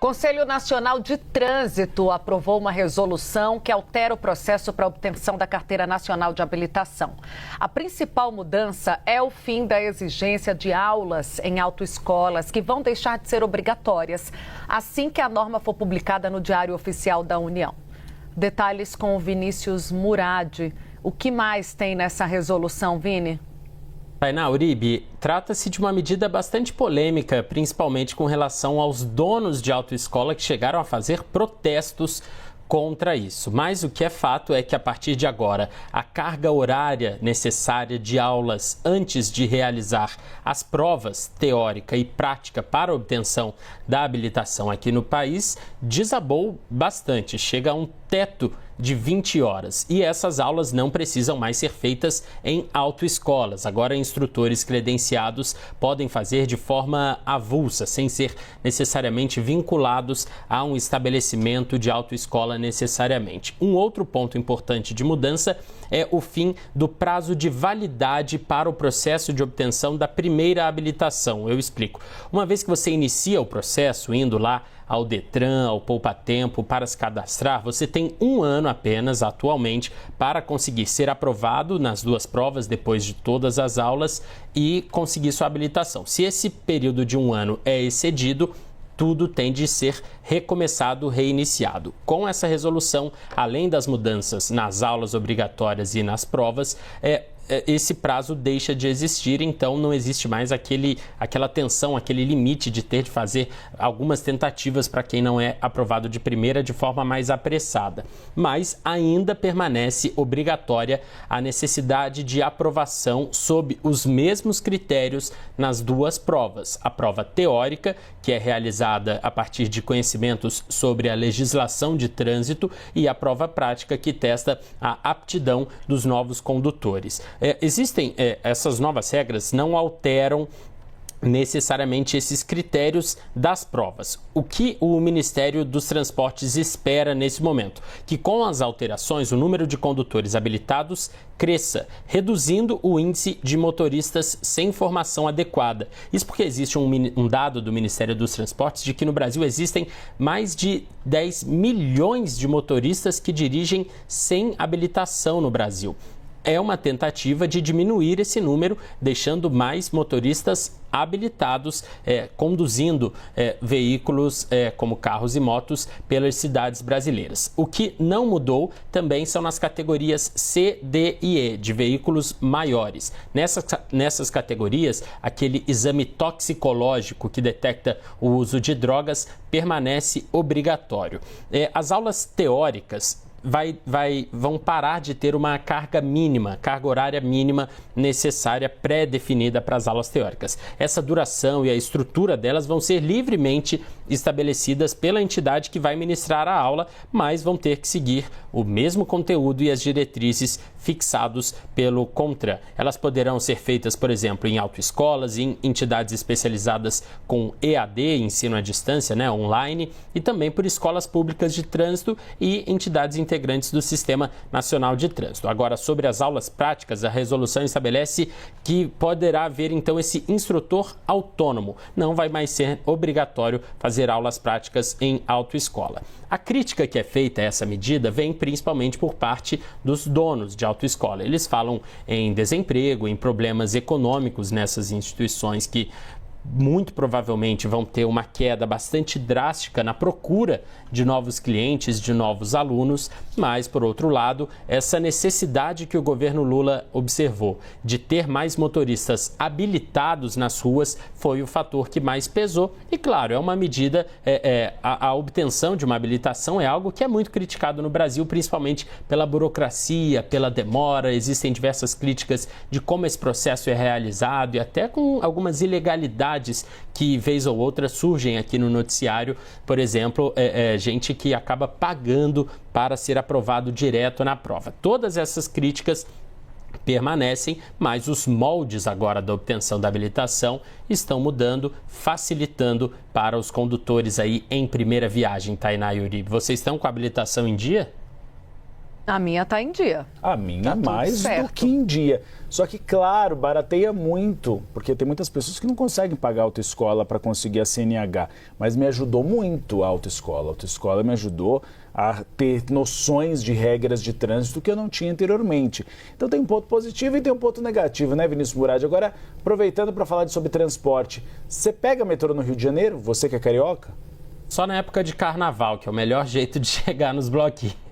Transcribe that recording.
Conselho Nacional de Trânsito aprovou uma resolução que altera o processo para a obtenção da Carteira Nacional de Habilitação. A principal mudança é o fim da exigência de aulas em autoescolas, que vão deixar de ser obrigatórias assim que a norma for publicada no Diário Oficial da União. Detalhes com o Vinícius Murad. O que mais tem nessa resolução, Vini? Tainá Uribe, trata-se de uma medida bastante polêmica, principalmente com relação aos donos de autoescola que chegaram a fazer protestos contra isso. Mas o que é fato é que a partir de agora, a carga horária necessária de aulas antes de realizar as provas teórica e prática para a obtenção da habilitação aqui no país desabou bastante, chega a um teto de 20 horas. E essas aulas não precisam mais ser feitas em autoescolas. Agora, instrutores credenciados podem fazer de forma avulsa, sem ser necessariamente vinculados a um estabelecimento de autoescola necessariamente. Um outro ponto importante de mudança é o fim do prazo de validade para o processo de obtenção da primeira habilitação. Eu explico. Uma vez que você inicia o processo, indo lá ao Detran, ao Poupa Tempo, para se cadastrar, você tem 1 ano apenas, atualmente, para conseguir ser aprovado nas 2 provas, depois de todas as aulas, e conseguir sua habilitação. Se esse período de 1 ano é excedido, tudo tem de ser recomeçado, reiniciado. Com essa resolução, além das mudanças nas aulas obrigatórias e nas provas, esse prazo deixa de existir, então não existe mais aquela tensão, aquele limite de ter de fazer algumas tentativas para quem não é aprovado de primeira de forma mais apressada. Mas ainda permanece obrigatória a necessidade de aprovação sob os mesmos critérios nas 2 provas. A prova teórica, que é realizada a partir de conhecimentos sobre a legislação de trânsito, e a prova prática, que testa a aptidão dos novos condutores. Essas novas regras não alteram necessariamente esses critérios das provas. O que o Ministério dos Transportes espera nesse momento? Que com as alterações o número de condutores habilitados cresça, reduzindo o índice de motoristas sem formação adequada. Isso porque existe um dado do Ministério dos Transportes de que no Brasil existem mais de 10 milhões de motoristas que dirigem sem habilitação no Brasil. É uma tentativa de diminuir esse número, deixando mais motoristas habilitados, conduzindo veículos como carros e motos pelas cidades brasileiras. O que não mudou também são nas categorias C, D e E, de veículos maiores. Nessas categorias, aquele exame toxicológico que detecta o uso de drogas permanece obrigatório. As aulas teóricas vão parar de ter uma carga horária mínima necessária, pré-definida para as aulas teóricas. Essa duração e a estrutura delas vão ser livremente estabelecidas pela entidade que vai ministrar a aula, mas vão ter que seguir o mesmo conteúdo e as diretrizes fixados pelo CONTRAN. Elas poderão ser feitas, por exemplo, em autoescolas, em entidades especializadas com EAD, ensino à distância, online, e também por escolas públicas de trânsito e entidades integrantes do Sistema Nacional de Trânsito. Agora, sobre as aulas práticas, a resolução estabelece que poderá haver, então, esse instrutor autônomo. Não vai mais ser obrigatório fazer aulas práticas em autoescola. A crítica que é feita a essa medida vem principalmente por parte dos donos de autoescola. Eles falam em desemprego, em problemas econômicos nessas instituições que muito provavelmente vão ter uma queda bastante drástica na procura de novos clientes, de novos alunos, mas, por outro lado, essa necessidade que o governo Lula observou de ter mais motoristas habilitados nas ruas foi o fator que mais pesou. E, claro, é uma medida, a obtenção de uma habilitação é algo que é muito criticado no Brasil, principalmente pela burocracia, pela demora. Existem diversas críticas de como esse processo é realizado e até com algumas ilegalidades que, vez ou outra, surgem aqui no noticiário. Por exemplo, gente que acaba pagando para ser aprovado direto na prova. Todas essas críticas permanecem, mas os moldes agora da obtenção da habilitação estão mudando, facilitando para os condutores aí em primeira viagem. Tainá e Uribe, vocês estão com a habilitação em dia? A minha está em dia. A minha Tá mais do que em dia. Só que, claro, barateia muito, porque tem muitas pessoas que não conseguem pagar a autoescola para conseguir a CNH. Mas me ajudou muito a autoescola. A autoescola me ajudou a ter noções de regras de trânsito que eu não tinha anteriormente. Então tem um ponto positivo e tem um ponto negativo, né, Vinícius Murad? Agora, aproveitando para falar sobre transporte, você pega metrô no Rio de Janeiro? Você que é carioca? Só na época de carnaval, que é o melhor jeito de chegar nos bloquinhos.